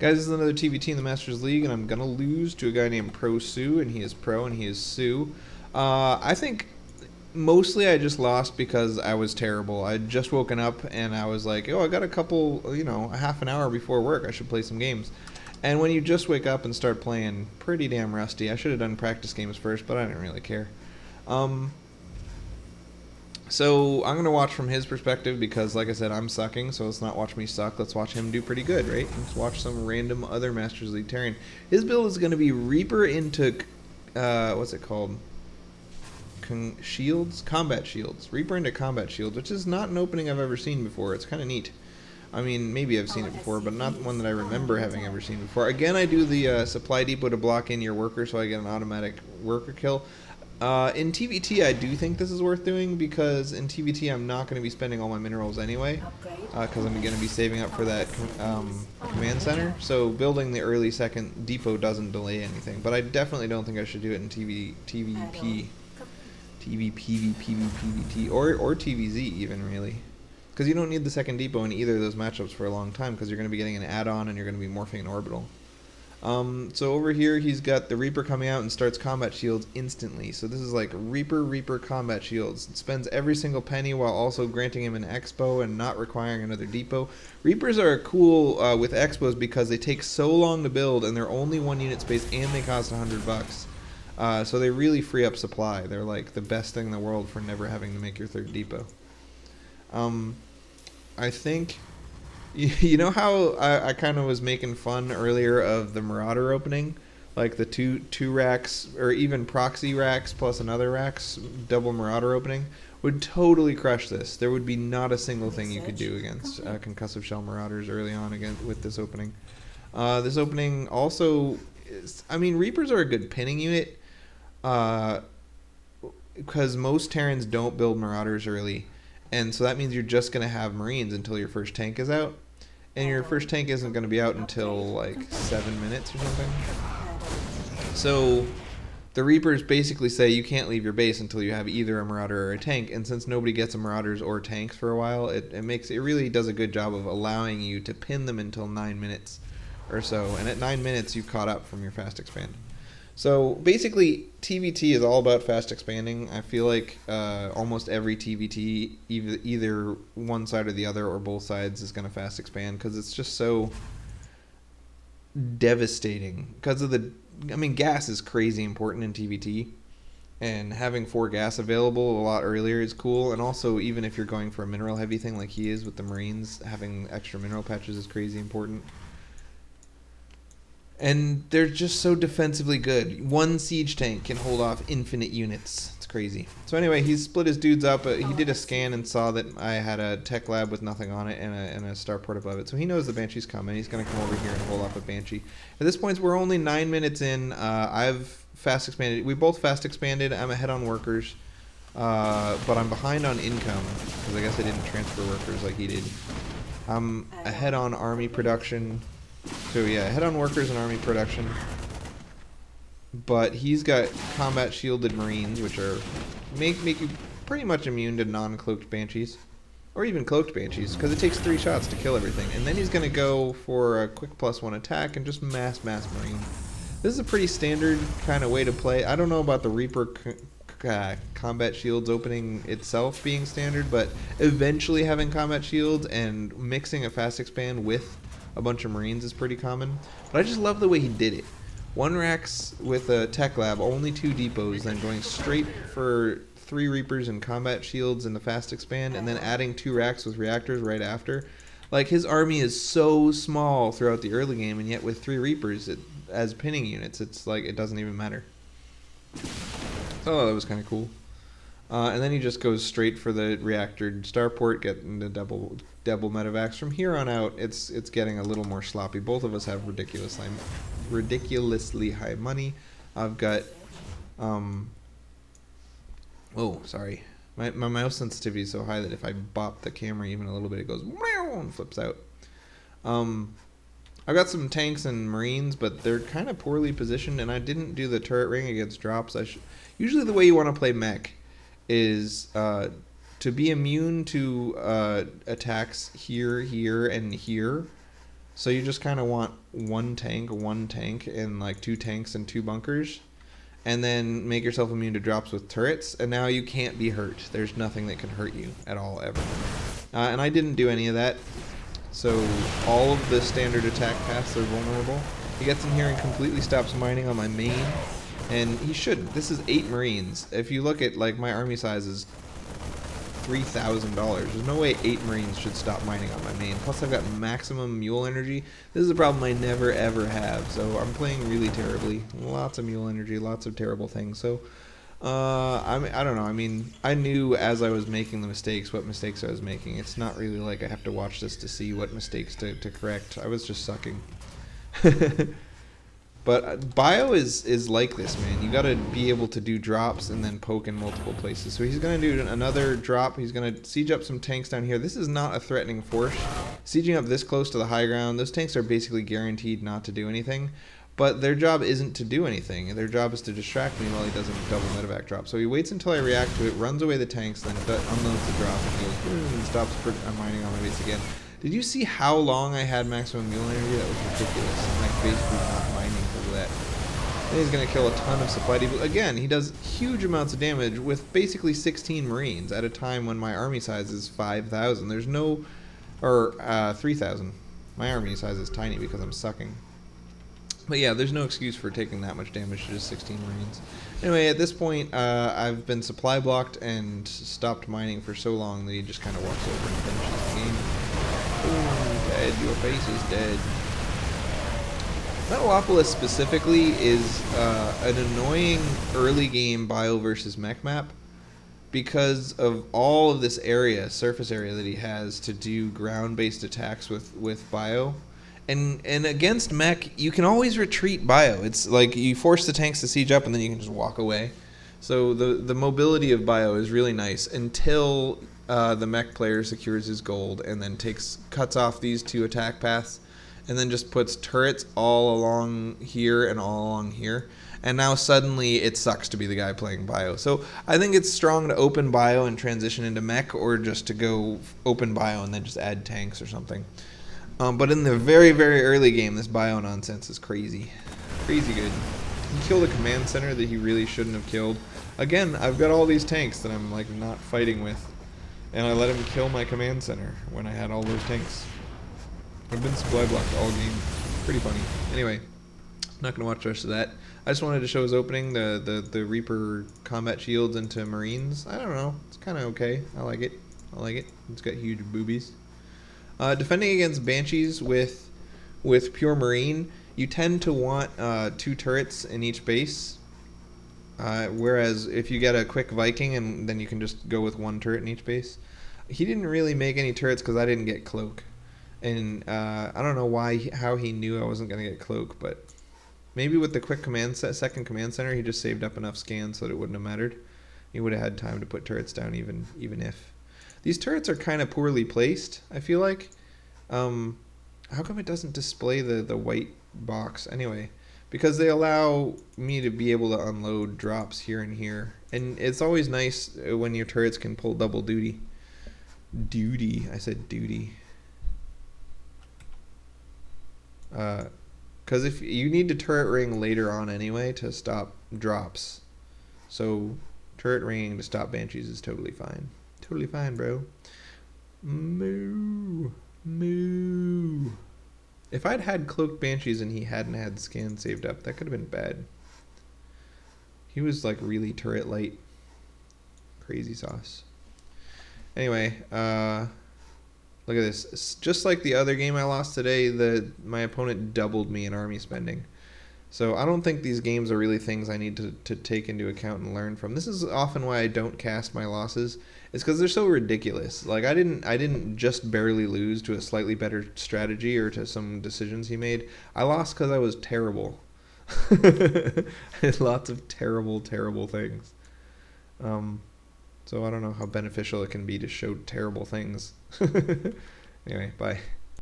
Guys, this is another TvT in the Masters League, and I'm going to lose to a guy named Pro Sue, and he is Pro, and he is Sue. I think mostly I just lost because I was terrible. I had just woken up, and I was like, oh, I got a couple, a half an hour before work. I should play some games. And when you just wake up and start playing, pretty damn rusty. I should have done practice games first, but I didn't really care. So I'm going to watch from his perspective because, like I said, I'm sucking, so let's not watch me suck. Let's watch him do pretty good, right? Let's watch some random other Masters League terrain. His build is going to be Reaper into, what's it called? Shields? Combat Shields. Reaper into Combat Shields, which is not an opening I've ever seen before. It's kind of neat. I mean, maybe I've seen it before, but not one that I remember having ever seen before. Again, I do the supply depot to block in your worker so I get an automatic worker kill. In TvT, I do think this is worth doing because in TvT, I'm not going to be spending all my minerals anyway because I'm going to be saving up for that command center. So building the early second depot doesn't delay anything. But I definitely don't think I should do it in TVP, PvT, or TVZ even, really. Because you don't need the second depot in either of those matchups for a long time because you're going to be getting an add-on and you're going to be morphing an orbital. So over here he's got the Reaper coming out and starts combat shields instantly. So this is like Reaper combat shields. It spends every single penny while also granting him an expo and not requiring another depot. Reapers are cool with expos because they take so long to build and they're only 1 unit space and they cost $100. So they really free up supply. They're like the best thing in the world for never having to make your third depot. I think... You know how I kind of was making fun earlier of the Marauder opening? Like the two racks, or even proxy racks plus another racks, double Marauder opening, would totally crush this. There would be not a single thing you could do against concussive shell Marauders early on again with this opening. This opening also is, I mean, Reapers are a good pinning unit, because most Terrans don't build Marauders early. And so that means you're just going to have Marines until your first tank is out. And your first tank isn't going to be out until like 7 minutes or something. So the Reapers basically say you can't leave your base until you have either a Marauder or a tank. And since nobody gets a Marauders or tanks for a while, it really does a good job of allowing you to pin them until 9 minutes or so. And at 9 minutes, you've caught up from your fast expand. So basically, TvT is all about fast expanding. I feel like almost every TvT, either one side or the other or both sides, is going to fast expand because it's just so devastating. Because of gas is crazy important in TvT, and having 4 gas available a lot earlier is cool. And also, even if you're going for a mineral heavy thing like he is with the Marines, having extra mineral patches is crazy important. And they're just so defensively good. 1 siege tank can hold off infinite units. It's crazy. So anyway, he split his dudes up. He did a scan and saw that I had a tech lab with nothing on it and a starport above it. So he knows the Banshee's coming. He's going to come over here and hold off a Banshee. At this point, we're only 9 minutes in. I've fast expanded. We both fast expanded. I'm ahead on workers. But I'm behind on income because I guess I didn't transfer workers like he did. I'm ahead on army production. So yeah, head on workers and army production. But he's got combat shielded Marines, which are make you pretty much immune to non-cloaked Banshees. Or even cloaked Banshees, because it takes 3 shots to kill everything. And then he's going to go for a quick +1 attack and just mass Marine. This is a pretty standard kind of way to play. I don't know about the Reaper combat shields opening itself being standard, but eventually having combat shields and mixing a fast expand with a bunch of Marines is pretty common. But I just love the way he did it. 1 racks with a tech lab, only 2 depots, then going straight for 3 Reapers and combat shields in the fast expand, and then adding 2 racks with reactors right after. Like, his army is so small throughout the early game, and yet with 3 Reapers as pinning units, it's like it doesn't even matter. So that was kind of cool. And then he just goes straight for the reactor starport, getting the double medevacs. From here on out, it's getting a little more sloppy. Both of us have ridiculously high money. I've got oh, sorry. My mouse sensitivity is so high that if I bop the camera even a little bit, it goes and flips out. I've got some tanks and Marines, but they're kind of poorly positioned, and I didn't do the turret ring against drops. Usually the way you want to play mech is to be immune to attacks here, and here. So you just kind of want one tank, and like 2 tanks and 2 bunkers. And then make yourself immune to drops with turrets. And now you can't be hurt. There's nothing that can hurt you at all, ever. And I didn't do any of that. So all of the standard attack paths are vulnerable. He gets in here and completely stops mining on my main. And he should. This is 8 Marines. If you look at, like, my army size is $3,000. There's no way 8 Marines should stop mining on my main. Plus I've got maximum mule energy. This is a problem I never ever have. So I'm playing really terribly. Lots of mule energy, lots of terrible things. So I don't know. I mean, I knew as I was making the mistakes what mistakes I was making. It's not really like I have to watch this to see what mistakes to correct. I was just sucking. But bio is like this, man. You gotta be able to do drops and then poke in multiple places. So he's gonna do another drop. He's gonna siege up some tanks down here. This is not a threatening force. Sieging up this close to the high ground, those tanks are basically guaranteed not to do anything. But their job isn't to do anything. Their job is to distract me while he does a double medevac drop. So he waits until I react to it, runs away the tanks, then unloads the drop, and goes boom, and stops mining on my base again. Did you see how long I had maximum mule energy? That was ridiculous. I'm like basically not mining because of that. Then he's going to kill a ton of supply depot. Again, he does huge amounts of damage with basically 16 Marines at a time when my army size is 5,000. There's no... or 3,000. My army size is tiny because I'm sucking. But yeah, there's no excuse for taking that much damage to just 16 Marines. Anyway, at this point, I've been supply blocked and stopped mining for so long that he just kind of walks over and finishes the game. Boom, dead. Your face is dead. Metalopolis specifically is an annoying early game bio versus mech map because of all of this area, surface area that he has to do ground-based attacks with bio. And against mech, you can always retreat bio. It's like you force the tanks to siege up and then you can just walk away. So the mobility of bio is really nice until the mech player secures his gold and then cuts off these 2 attack paths and then just puts turrets all along here and all along here. And now suddenly it sucks to be the guy playing bio. So I think it's strong to open bio and transition into mech, or just to go open bio and then just add tanks or something. But in the very, very early game, this bio nonsense is crazy. Crazy good. He killed a command center that he really shouldn't have killed. Again, I've got all these tanks that I'm like not fighting with. And I let him kill my command center when I had all those tanks. I've been supply blocked all game. Pretty funny. Anyway, I'm not going to watch the rest of that. I just wanted to show his opening, the Reaper combat shields into Marines. I don't know. It's kind of okay. I like it. I like it. It's got huge boobies. Defending against Banshees with pure Marine, you tend to want 2 turrets in each base. Whereas if you get a quick Viking, and then you can just go with 1 turret in each base. He didn't really make any turrets because I didn't get cloak. And I don't know how he knew I wasn't going to get cloak, but maybe with the quick second command center, he just saved up enough scans so that it wouldn't have mattered. He would have had time to put turrets down even if. These turrets are kind of poorly placed, I feel like. How come it doesn't display the white box? Anyway, because they allow me to be able to unload drops here and here. And it's always nice when your turrets can pull double duty. I said duty. Because if you need to turret ring later on anyway to stop drops. So turret ringing to stop Banshees is totally fine. Totally fine, bro. Moo. Moo. If I'd had cloaked Banshees and he hadn't had scan saved up, that could have been bad. He was like really turret light. Crazy sauce. Anyway, look at this. Just like the other game I lost today, my opponent doubled me in army spending. So I don't think these games are really things I need to take into account and learn from. This is often why I don't cast my losses. It's because they're so ridiculous. Like I didn't just barely lose to a slightly better strategy or to some decisions he made. I lost because I was terrible. I had lots of terrible things. So I don't know how beneficial it can be to show terrible things. Anyway, bye.